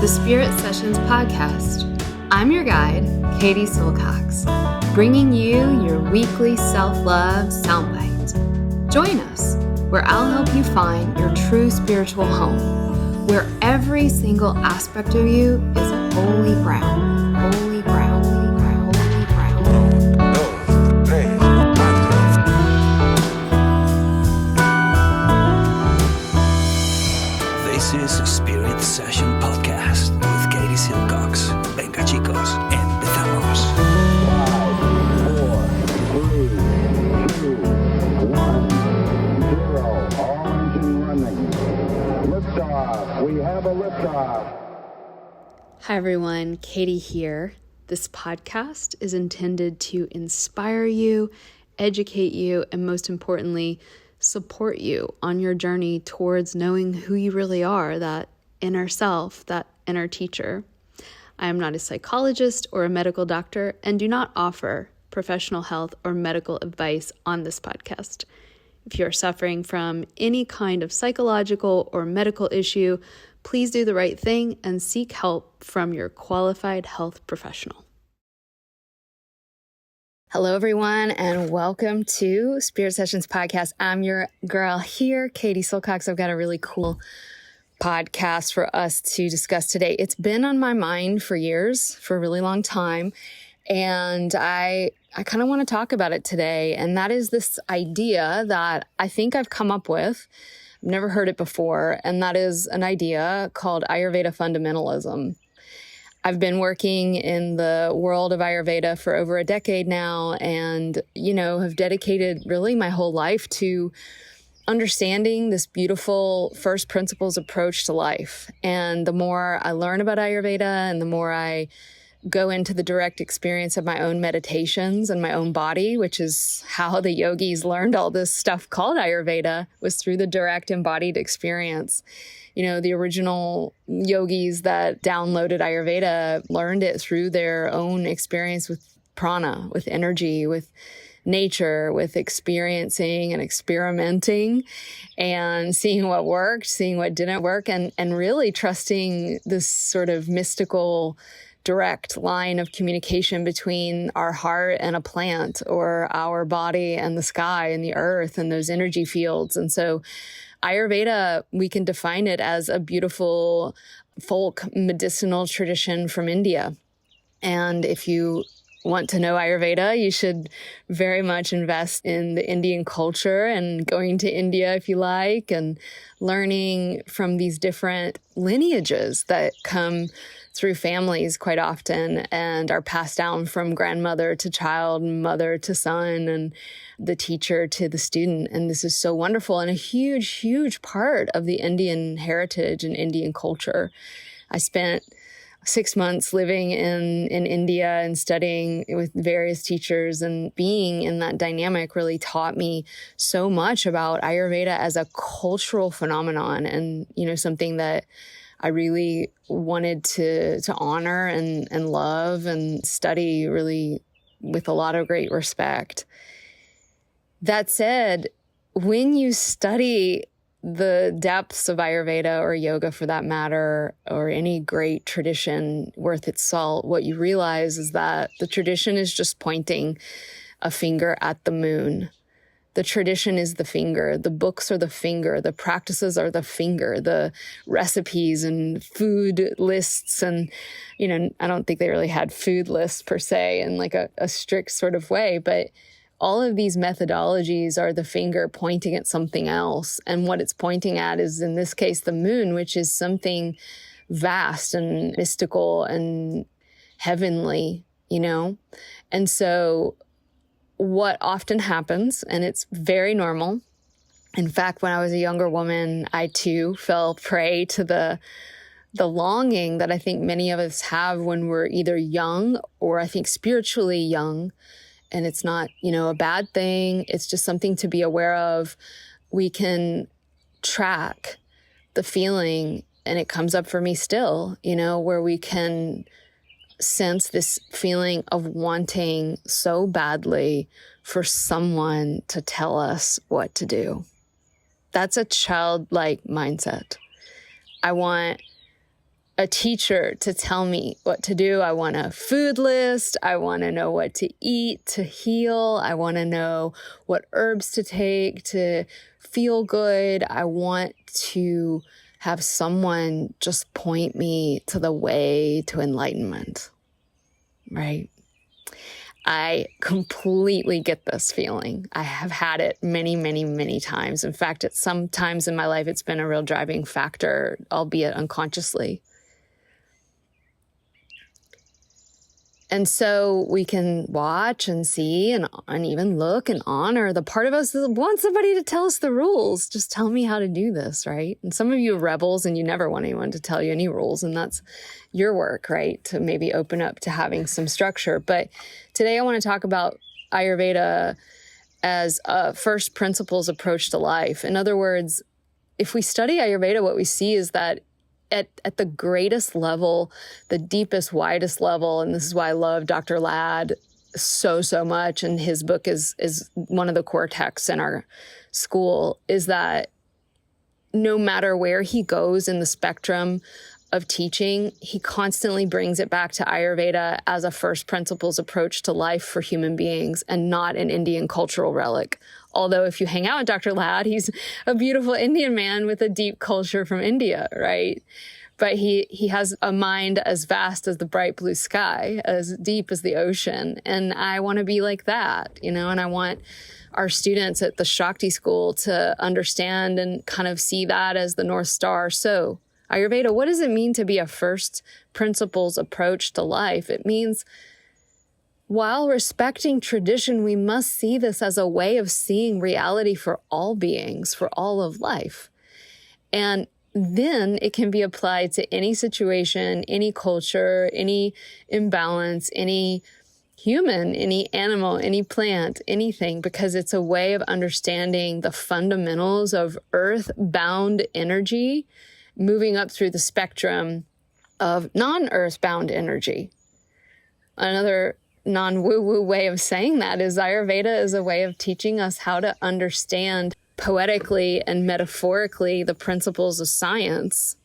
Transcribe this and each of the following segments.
the Spirit Sessions podcast. I'm your guide, Katie Silcox, bringing you your weekly self-love soundbite. Join us, where I'll help you find your true spiritual home, where every single aspect of you is holy ground, holy ground, holy ground, holy ground. This is a Spirit Session podcast with Katie Silcox. Venga chicos, empezamos. 5, 4, 3, 2, 1, 0. All engine running. Liftoff. We have a liftoff. Hi everyone, Katie here. This podcast is intended to inspire you, educate you, and most importantly, support you on your journey towards knowing who you really are, that inner self, that inner teacher. I am not a psychologist or a medical doctor and do not offer professional health or medical advice on this podcast. If you are suffering from any kind of psychological or medical issue, please do the right thing and seek help from your qualified health professional. Hello, everyone, and welcome to Spirit Sessions Podcast. I'm your girl here, Katie Silcox. I've got a really cool podcast for us to discuss today. It's been on my mind for years, for a really long time, and I kind of want to talk about it today, and that is this idea that I think I've come up with. I've never heard it before, and that is an idea called Ayurveda Fundamentalism. I've been working in the world of Ayurveda for over a decade now and, have dedicated really my whole life to understanding this beautiful first principles approach to life. And the more I learn about Ayurveda and the more I go into the direct experience of my own meditations and my own body, which is how the yogis learned all this stuff called Ayurveda, was through the direct embodied experience. The original yogis that downloaded Ayurveda learned it through their own experience with prana, with energy, with nature, with experiencing and experimenting and seeing what worked, seeing what didn't work, and really trusting this sort of mystical direct line of communication between our heart and a plant, or our body and the sky and the earth and those energy fields. And so Ayurveda, we can define it as a beautiful folk medicinal tradition from India. And if you want to know Ayurveda, you should very much invest in the Indian culture and going to India if you like, and learning from these different lineages that come through families quite often and are passed down from grandmother to child, mother to son, and the teacher to the student. And this is so wonderful and a huge, huge part of the Indian heritage and Indian culture. I spent 6 months living in India and studying with various teachers, and being in that dynamic really taught me so much about Ayurveda as a cultural phenomenon, and, something that I really wanted to honor and love and study really with a lot of great respect. That said, when you study the depths of Ayurveda or yoga for that matter, or any great tradition worth its salt, what you realize is that the tradition is just pointing a finger at the moon. The tradition is the finger. The books are the finger. The practices are the finger. The recipes and food lists, and, I don't think they really had food lists per se in like a strict sort of way, but all of these methodologies are the finger pointing at something else. And what it's pointing at is, in this case, the moon, which is something vast and mystical and heavenly, And so what often happens, and it's very normal. In fact, when I was a younger woman, I too fell prey to the longing that I think many of us have when we're either young or I think spiritually young. And it's not, a bad thing. It's just something to be aware of. We can track the feeling, and it comes up for me still, where we can sense this feeling of wanting so badly for someone to tell us what to do. That's a childlike mindset. I want a teacher to tell me what to do. I want a food list. I want to know what to eat to heal. I want to know what herbs to take to feel good. I want to have someone just point me to the way to enlightenment, right? I completely get this feeling. I have had it many, many, many times. In fact, at some times in my life, it's been a real driving factor, albeit unconsciously. And so we can watch and see and even look and honor the part of us that wants somebody to tell us the rules. Just tell me how to do this, right? And some of you are rebels and you never want anyone to tell you any rules. And that's your work, right? To maybe open up to having some structure. But today I want to talk about Ayurveda as a first principles approach to life. In other words, if we study Ayurveda, what we see is that at the greatest level, the deepest, widest level, and this is why I love Dr. Ladd so much, and his book is one of the core texts in our school, is that no matter where he goes in the spectrum of teaching, he constantly brings it back to Ayurveda as a first principles approach to life for human beings and not an Indian cultural relic. Although if you hang out with Dr. Ladd, he's a beautiful Indian man with a deep culture from India, right? But he has a mind as vast as the bright blue sky, as deep as the ocean. And I want to be like that, and I want our students at the Shakti school to understand and kind of see that as the North Star. So Ayurveda, what does it mean to be a first principles approach to life? It means while respecting tradition, we must see this as a way of seeing reality for all beings, for all of life. And then it can be applied to any situation, any culture, any imbalance, any human, any animal, any plant, anything, because it's a way of understanding the fundamentals of earth-bound energy moving up through the spectrum of non-earth-bound energy. Another non-woo-woo way of saying that is Ayurveda is a way of teaching us how to understand poetically and metaphorically the principles of science.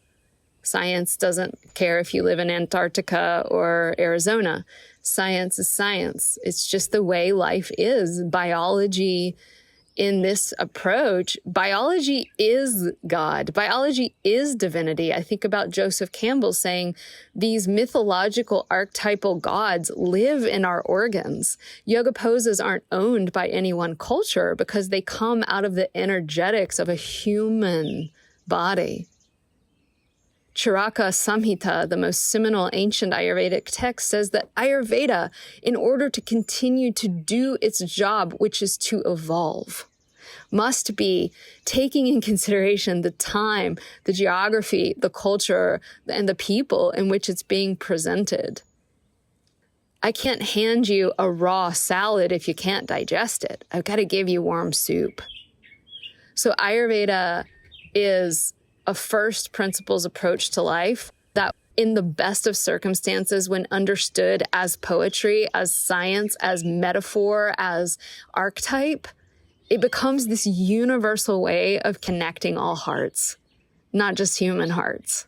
Science doesn't care if you live in Antarctica or Arizona. Science is science. It's just the way life is. Biology, in this approach, biology is God. Biology is divinity. I think about Joseph Campbell saying these mythological archetypal gods live in our organs. Yoga poses aren't owned by any one culture because they come out of the energetics of a human body. Charaka Samhita, the most seminal ancient Ayurvedic text, says that Ayurveda, in order to continue to do its job, which is to evolve, must be taking in consideration the time, the geography, the culture, and the people in which it's being presented. I can't hand you a raw salad if you can't digest it. I've got to give you warm soup. So Ayurveda is a first principles approach to life that in the best of circumstances, when understood as poetry, as science, as metaphor, as archetype, it becomes this universal way of connecting all hearts, not just human hearts.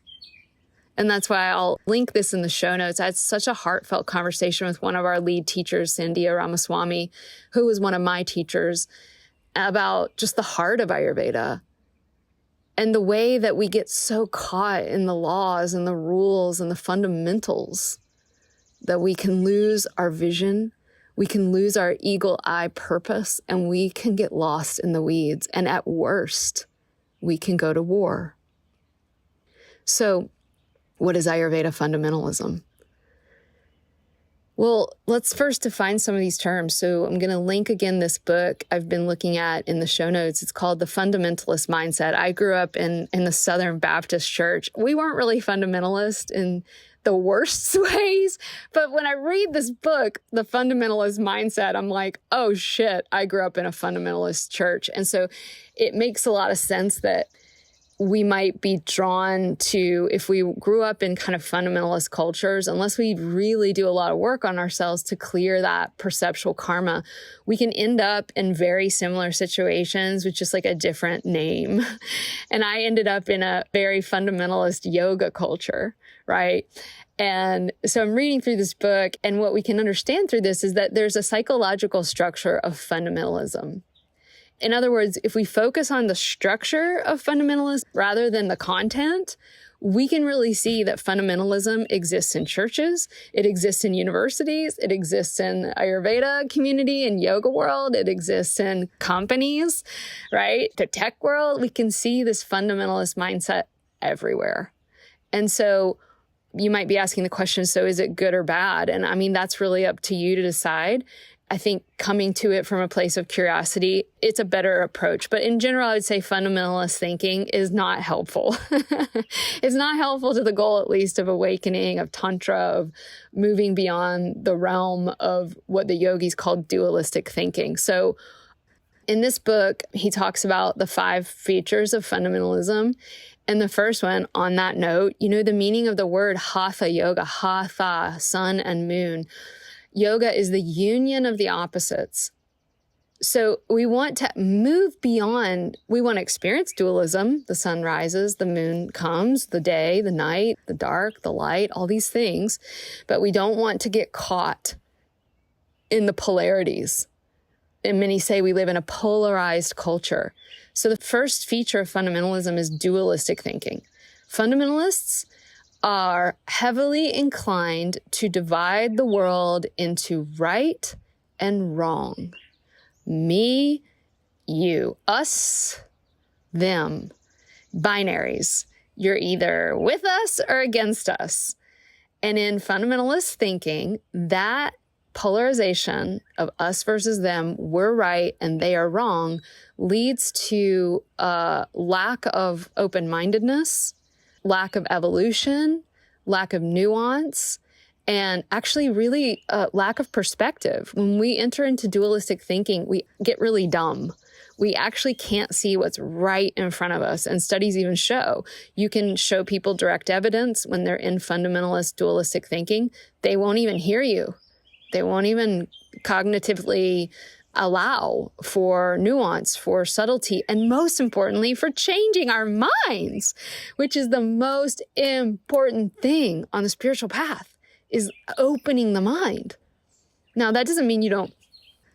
And that's why I'll link this in the show notes. I had such a heartfelt conversation with one of our lead teachers, Sandhya Ramaswamy, who was one of my teachers, about just the heart of Ayurveda. And the way that we get so caught in the laws and the rules and the fundamentals that we can lose our vision, we can lose our eagle eye purpose, and we can get lost in the weeds. And at worst, we can go to war. So what is Ayurveda fundamentalism? Well, let's first define some of these terms. So I'm going to link again this book I've been looking at in the show notes. It's called The Fundamentalist Mindset. I grew up in the Southern Baptist Church. We weren't really fundamentalist in the worst ways, but when I read this book, The Fundamentalist Mindset, I'm like, oh shit, I grew up in a fundamentalist church. And so it makes a lot of sense that we might be drawn to, if we grew up in kind of fundamentalist cultures, unless we really do a lot of work on ourselves to clear that perceptual karma, we can end up in very similar situations with just like a different name. And I ended up in a very fundamentalist yoga culture, right? And so I'm reading through this book, and what we can understand through this is that there's a psychological structure of fundamentalism. In other words, if we focus on the structure of fundamentalism rather than the content, we can really see that fundamentalism exists in churches, it exists in universities, it exists in Ayurveda community and yoga world, it exists in companies, right? The tech world, we can see this fundamentalist mindset everywhere. And so you might be asking the question, so is it good or bad? And I mean, that's really up to you to decide. I think coming to it from a place of curiosity, it's a better approach. But in general, I would say fundamentalist thinking is not helpful. It's not helpful to the goal, at least, of awakening, of tantra, of moving beyond the realm of what the yogis called dualistic thinking. So in this book, he talks about the 5 features of fundamentalism. And the first one, on that note, you know the meaning of the word hatha yoga, hatha, sun and moon. Yoga is the union of the opposites. So we want to move beyond, we want to experience dualism. The sun rises, the moon comes, the day, the night, the dark, the light, all these things. But we don't want to get caught in the polarities. And many say we live in a polarized culture. So the first feature of fundamentalism is dualistic thinking. Fundamentalists are heavily inclined to divide the world into right and wrong. Me, you, us, them, binaries. You're either with us or against us. And in fundamentalist thinking, that polarization of us versus them, we're right and they are wrong, leads to a lack of open-mindedness, lack of evolution, lack of nuance, and actually really a lack of perspective. When we enter into dualistic thinking, we get really dumb. We actually can't see what's right in front of us. And studies even show, you can show people direct evidence when they're in fundamentalist dualistic thinking, they won't even hear you. They won't even cognitively allow for nuance, for subtlety, and most importantly, for changing our minds, which is the most important thing on the spiritual path, is opening the mind. Now, that doesn't mean you don't,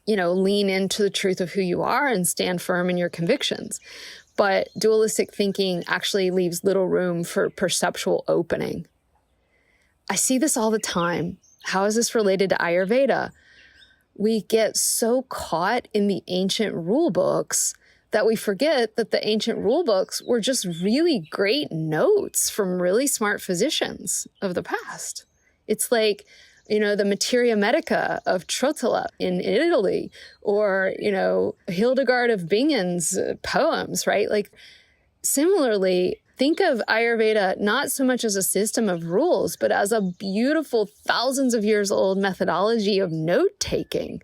lean into the truth of who you are and stand firm in your convictions. But dualistic thinking actually leaves little room for perceptual opening. I see this all the time. How is this related to Ayurveda? We get so caught in the ancient rule books that we forget that the ancient rule books were just really great notes from really smart physicians of the past. It's like, the Materia Medica of Trotula in Italy, or, Hildegard of Bingen's poems, right? Like, similarly, think of Ayurveda not so much as a system of rules, but as a beautiful thousands of years old methodology of note-taking.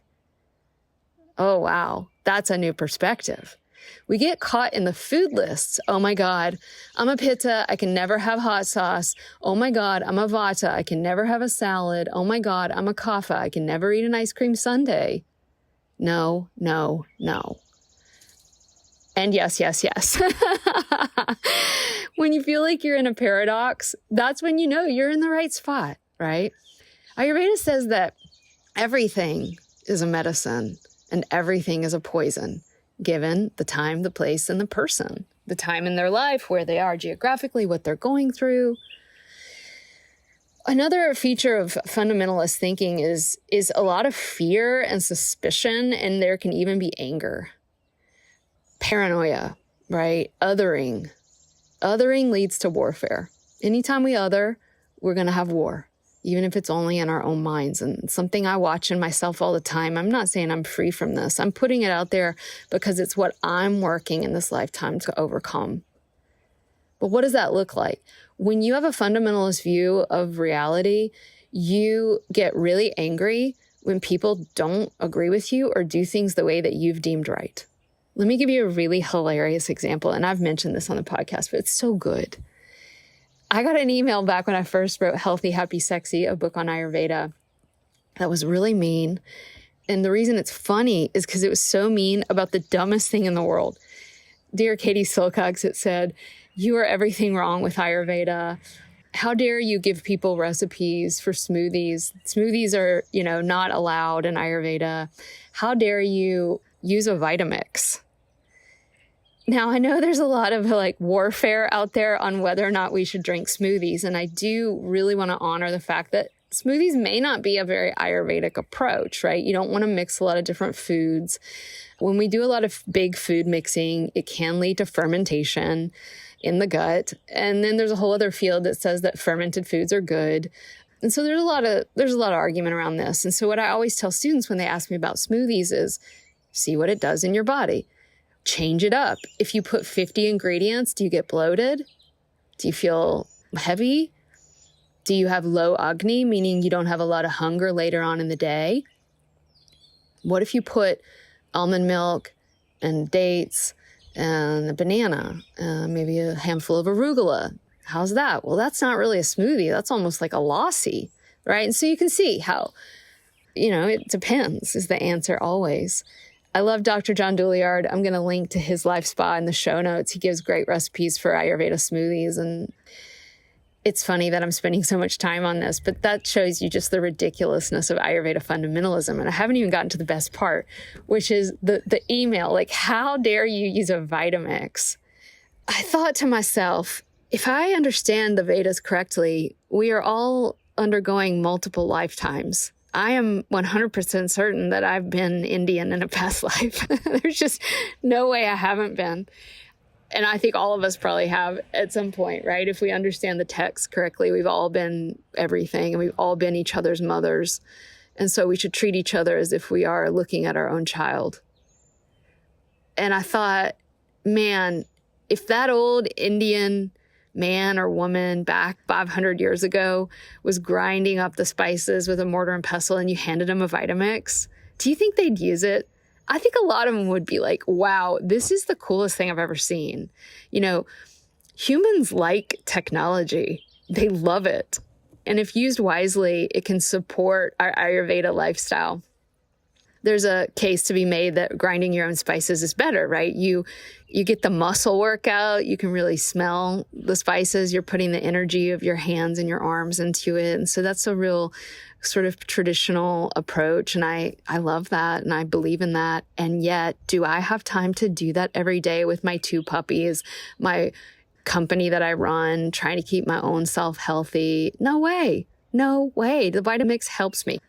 Oh, wow. That's a new perspective. We get caught in the food lists. Oh my God, I'm a Pitta. I can never have hot sauce. Oh my God, I'm a Vata. I can never have a salad. Oh my God, I'm a Kapha. I can never eat an ice cream sundae. No, no, no. And yes, yes, yes. When you feel like you're in a paradox, that's when you know you're in the right spot, right? Ayurveda says that everything is a medicine and everything is a poison, given the time, the place, and the person, the time in their life, where they are geographically, what they're going through. Another feature of fundamentalist thinking is a lot of fear and suspicion, and there can even be anger. Paranoia, right? Othering. Othering leads to warfare. Anytime we other, we're going to have war, even if it's only in our own minds. And something I watch in myself all the time. I'm not saying I'm free from this. I'm putting it out there because it's what I'm working in this lifetime to overcome. But what does that look like? When you have a fundamentalist view of reality, you get really angry when people don't agree with you or do things the way that you've deemed right. Let me give you a really hilarious example. And I've mentioned this on the podcast, but it's so good. I got an email back when I first wrote Healthy, Happy, Sexy, a book on Ayurveda, that was really mean. And the reason it's funny is because it was so mean about the dumbest thing in the world. Dear Katie Silcox, it said, "You are everything wrong with Ayurveda. How dare you give people recipes for smoothies? Smoothies are, not allowed in Ayurveda. How dare you use a Vitamix?" Now, I know there's a lot of warfare out there on whether or not we should drink smoothies. And I do really want to honor the fact that smoothies may not be a very Ayurvedic approach, right? You don't want to mix a lot of different foods. When we do a lot of big food mixing, it can lead to fermentation in the gut. And then there's a whole other field that says that fermented foods are good. And so there's a lot of argument around this. And so what I always tell students when they ask me about smoothies is, see what it does in your body. Change it up. If you put 50 ingredients, do you get bloated? Do you feel heavy? Do you have low agni, meaning you don't have a lot of hunger later on in the day? What if you put almond milk and dates and a banana, maybe a handful of arugula? How's that? Well, that's not really a smoothie. That's almost like a lassi, right? And so you can see how, it depends is the answer always. I love Dr. John Douillard. I'm going to link to his life spa in the show notes. He gives great recipes for Ayurveda smoothies. And it's funny that I'm spending so much time on this, but that shows you just the ridiculousness of Ayurveda fundamentalism. And I haven't even gotten to the best part, which is the email. How dare you use a Vitamix? I thought to myself, if I understand the Vedas correctly, we are all undergoing multiple lifetimes. I am 100% certain that I've been Indian in a past life. There's just no way I haven't been. And I think all of us probably have at some point, right? If we understand the text correctly, we've all been everything and we've all been each other's mothers. And so we should treat each other as if we are looking at our own child. And I thought, man, if that old Indian man or woman back 500 years ago was grinding up the spices with a mortar and pestle and you handed them a Vitamix, do you think they'd use it? I think a lot of them would be like, wow, this is the coolest thing I've ever seen. Humans like technology. They love it. And if used wisely, it can support our Ayurveda lifestyle. There's a case to be made that grinding your own spices is better, right? You get the muscle workout. You can really smell the spices. You're putting the energy of your hands and your arms into it. And so that's a real sort of traditional approach. And I love that. And I believe in that. And yet, do I have time to do that every day with my 2 puppies, my company that I run, trying to keep my own self healthy? No way. No way. The Vitamix helps me.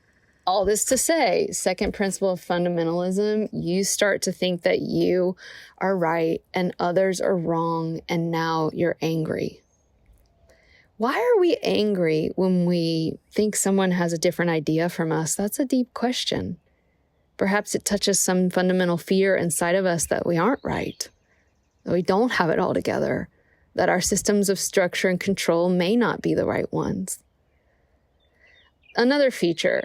All this to say, second principle of fundamentalism, you start to think that you are right and others are wrong, and now you're angry. Why are we angry when we think someone has a different idea from us? That's a deep question. Perhaps it touches some fundamental fear inside of us that we aren't right, that we don't have it all together, that our systems of structure and control may not be the right ones. Another feature,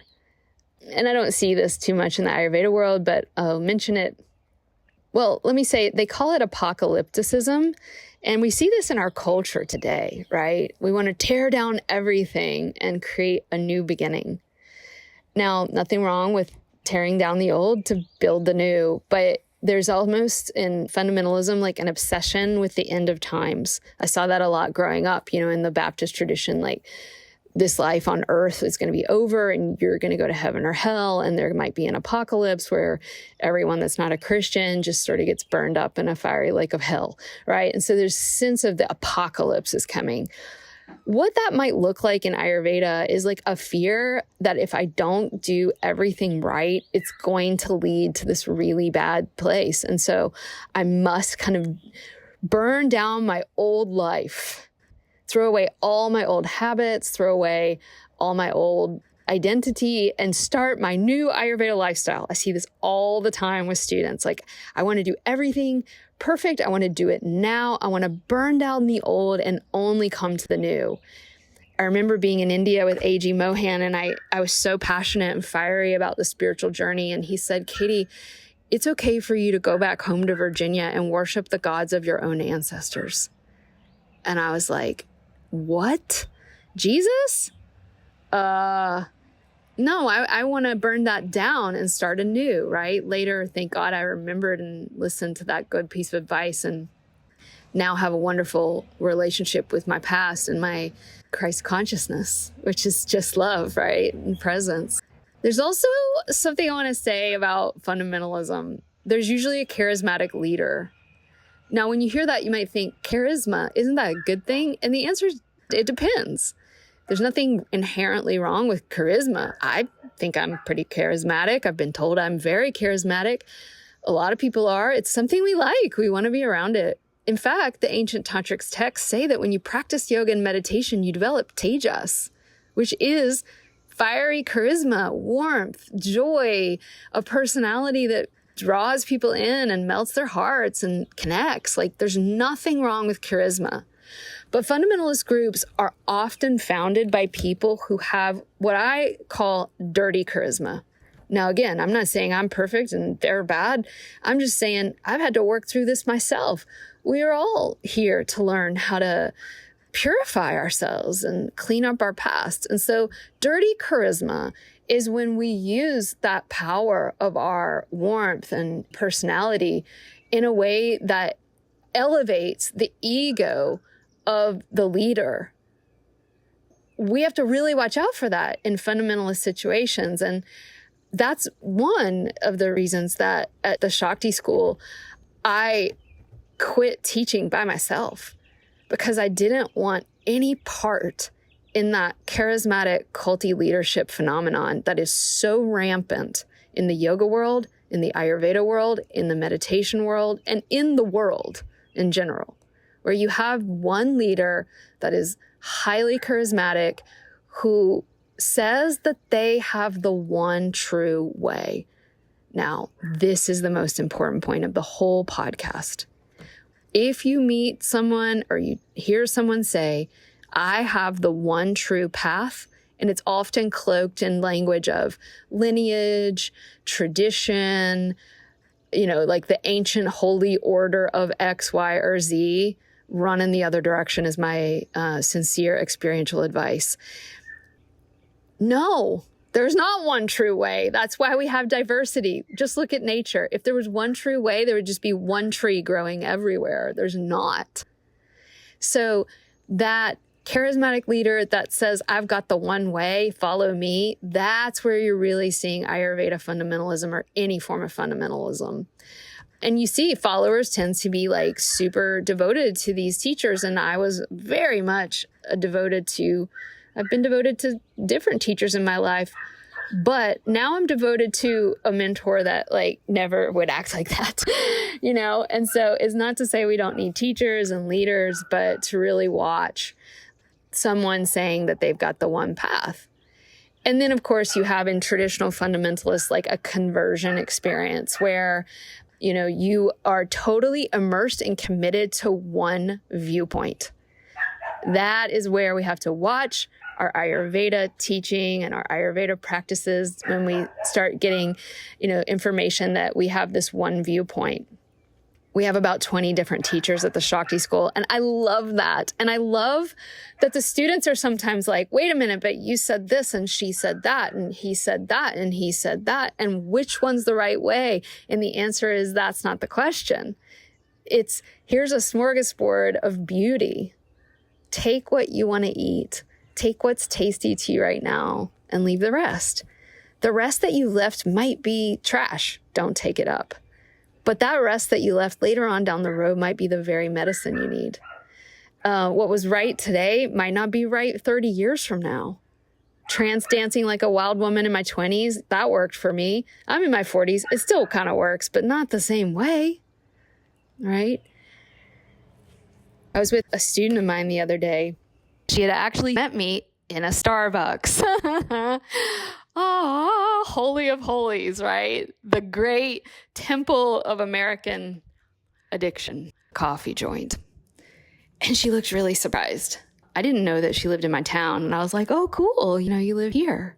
and I don't see this too much in the Ayurveda world, but I'll mention it. Well, let me say, they call it apocalypticism. And we see this in our culture today, right? We want to tear down everything and create a new beginning. Now, nothing wrong with tearing down the old to build the new, but there's almost in fundamentalism like an obsession with the end of times. I saw that a lot growing up, in the Baptist tradition, like this life on earth is going to be over and you're going to go to heaven or hell. And there might be an apocalypse where everyone that's not a Christian just sort of gets burned up in a fiery lake of hell, right? And so there's a sense of the apocalypse is coming. What that might look like in Ayurveda is like a fear that if I don't do everything right, it's going to lead to this really bad place. And so I must kind of burn down my old life, throw away all my old habits, throw away all my old identity, and start my new Ayurveda lifestyle. I see this all the time with students. Like, I want to do everything perfect. I want to do it now. I want to burn down the old and only come to the new. I remember being in India with A.G. Mohan, and I was so passionate and fiery about the spiritual journey. And he said, Katie, it's okay for you to go back home to Virginia and worship the gods of your own ancestors. And I was like, what? Jesus? No, I want to burn that down and start anew, right? Later, thank God I remembered and listened to that good piece of advice and now have a wonderful relationship with my past and my Christ consciousness, which is just love, right? And presence. There's also something I want to say about fundamentalism. There's usually a charismatic leader. Now, when you hear that, you might think, charisma, isn't that a good thing? And the answer is, it depends. There's nothing inherently wrong with charisma. I think I'm pretty charismatic. I've been told I'm very charismatic. A lot of people are. It's something we like. We want to be around it. In fact, the ancient tantric texts say that when you practice yoga and meditation, you develop tejas, which is fiery charisma, warmth, joy, a personality that draws people in and melts their hearts and connects. Like, there's nothing wrong with charisma. But fundamentalist groups are often founded by people who have what I call dirty charisma. Now, again, I'm not saying I'm perfect and they're bad. I'm just saying I've had to work through this myself. We are all here to learn how to purify ourselves and clean up our past. And so dirty charisma is when we use that power of our warmth and personality in a way that elevates the ego of the leader. We have to really watch out for that in fundamentalist situations. And that's one of the reasons that at the Shakti school, I quit teaching by myself because I didn't want any part in that charismatic culty leadership phenomenon that is so rampant in the yoga world, in the Ayurveda world, in the meditation world, and in the world in general, where you have one leader that is highly charismatic who says that they have the one true way. Now, this is the most important point of the whole podcast. If you meet someone or you hear someone say, I have the one true path, and it's often cloaked in language of lineage, tradition, like the ancient holy order of X, Y, or Z, run in the other direction is my sincere experiential advice. No, there's not one true way. That's why we have diversity. Just look at nature. If there was one true way, there would just be one tree growing everywhere. There's not. So that charismatic leader that says, I've got the one way, follow me, that's where you're really seeing Ayurveda fundamentalism or any form of fundamentalism. And you see followers tend to be like super devoted to these teachers. And I was very much I've been devoted to different teachers in my life, but now I'm devoted to a mentor that like never would act like that, And so it's not to say we don't need teachers and leaders, but to really watch someone saying that they've got the one path. And then, of course, you have in traditional fundamentalists like a conversion experience where you are totally immersed and committed to one viewpoint. That is where we have to watch our Ayurveda teaching and our Ayurveda practices when we start getting, information that we have this one viewpoint. We have about 20 different teachers at the Shakti school, and I love that. And I love that the students are sometimes like, wait a minute, but you said this and she said that and he said that and he said that, and which one's the right way? And the answer is that's not the question. It's here's a smorgasbord of beauty. Take what you want to eat. Take what's tasty to you right now and leave the rest. The rest that you left might be trash. Don't take it up. But that rest that you left later on down the road might be the very medicine you need. What was right today might not be right 30 years from now. Trance dancing like a wild woman in my 20s, that worked for me. I'm in my 40s. It still kind of works, but not the same way, right? I was with a student of mine the other day. She had actually met me in a Starbucks. Ah, holy of holies, right? The great temple of American addiction coffee joint. And she looked really surprised. I didn't know that she lived in my town. And I was like, oh, cool. You live here.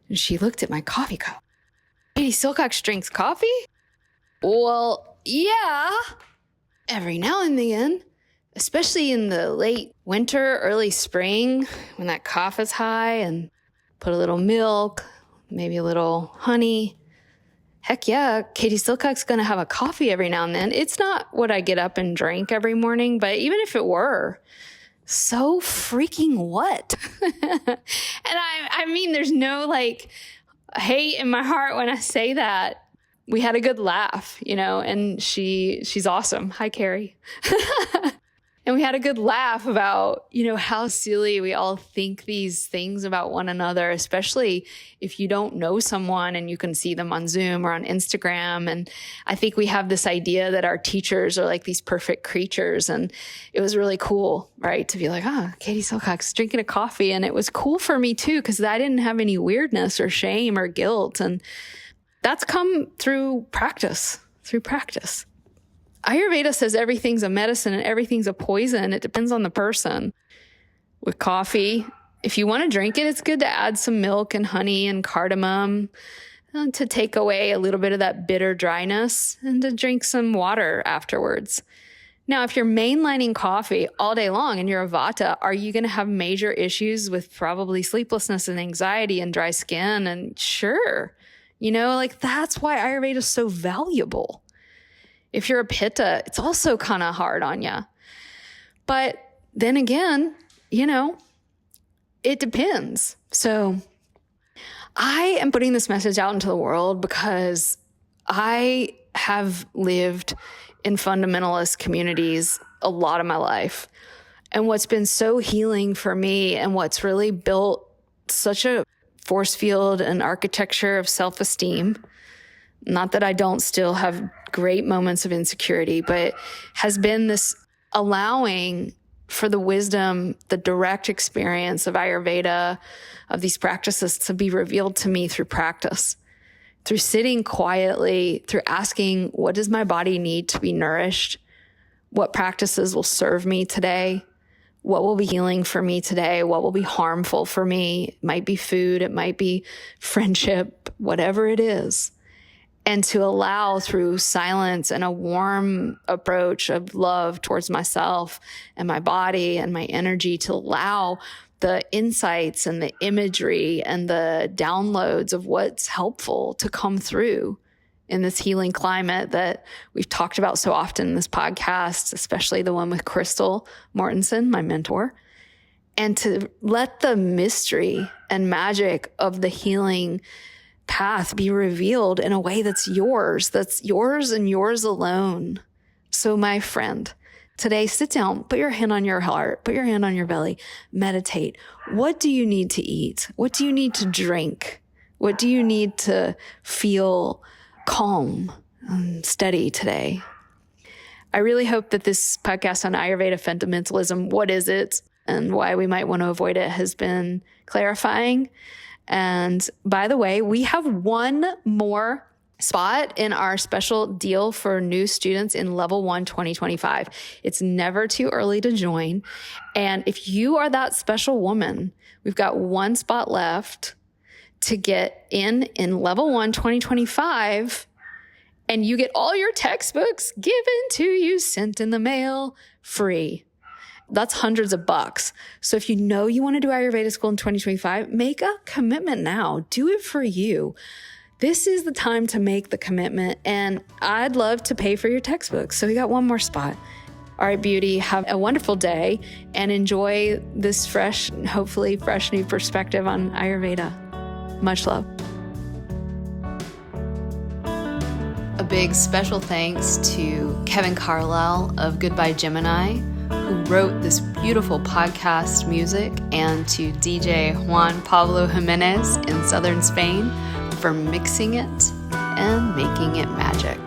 And she looked at my coffee cup. Katie Silcox drinks coffee? Well, yeah, every now and then, especially in the late winter, early spring, when that cough is high, and put a little milk, maybe a little honey. Heck yeah, Katie Silcock's going to have a coffee every now and then. It's not what I get up and drink every morning, but even if it were, so freaking what? And I mean, there's no like hate in my heart when I say that. We had a good laugh, and she's awesome. Hi, Carrie. And we had a good laugh about, how silly we all think these things about one another, especially if you don't know someone and you can see them on Zoom or on Instagram. And I think we have this idea that our teachers are like these perfect creatures. And it was really cool, right? To be like, Katie Silcock's drinking a coffee. And it was cool for me too, because I didn't have any weirdness or shame or guilt. And that's come through practice. Ayurveda says everything's a medicine and everything's a poison. It depends on the person. With coffee, if you want to drink it, it's good to add some milk and honey and cardamom to take away a little bit of that bitter dryness, and to drink some water afterwards. Now, if you're mainlining coffee all day long and you're a Vata, are you going to have major issues with probably sleeplessness and anxiety and dry skin? And sure, that's why Ayurveda is so valuable. If you're a Pitta, it's also kind of hard on you. But then again, it depends. So I am putting this message out into the world because I have lived in fundamentalist communities a lot of my life. And what's been so healing for me, and what's really built such a force field and architecture of self-esteem, not that I don't still have great moments of insecurity, but has been this allowing for the wisdom, the direct experience of Ayurveda, of these practices to be revealed to me through practice, through sitting quietly, through asking, what does my body need to be nourished? What practices will serve me today? What will be healing for me today? What will be harmful for me? It might be food. It might be friendship, whatever it is. And to allow through silence and a warm approach of love towards myself and my body and my energy, to allow the insights and the imagery and the downloads of what's helpful to come through in this healing climate that we've talked about so often in this podcast, especially the one with Crystal Mortensen, my mentor, and to let the mystery and magic of the healing path be revealed in a way that's yours and yours alone. So my friend, today, sit down, put your hand on your heart, put your hand on your belly, meditate. What do you need to eat? What do you need to drink? What do you need to feel calm and steady today? I really hope that this podcast on Ayurveda fundamentalism, what is it and why we might want to avoid it, has been clarifying. And by the way, we have one more spot in our special deal for new students in Level 1 2025. It's never too early to join. And if you are that special woman, we've got one spot left to get in Level 1 2025. And you get all your textbooks given to you, sent in the mail, free. That's hundreds of bucks. So if you know you want to do Ayurveda school in 2025, make a commitment now. Do it for you. This is the time to make the commitment, and I'd love to pay for your textbooks. So we got one more spot. All right, beauty, have a wonderful day and enjoy this fresh, hopefully fresh new perspective on Ayurveda. Much love. A big special thanks to Kevin Carlisle of Goodbye Gemini, who wrote this beautiful podcast music, and to DJ Juan Pablo Jimenez in southern Spain for mixing it and making it magic.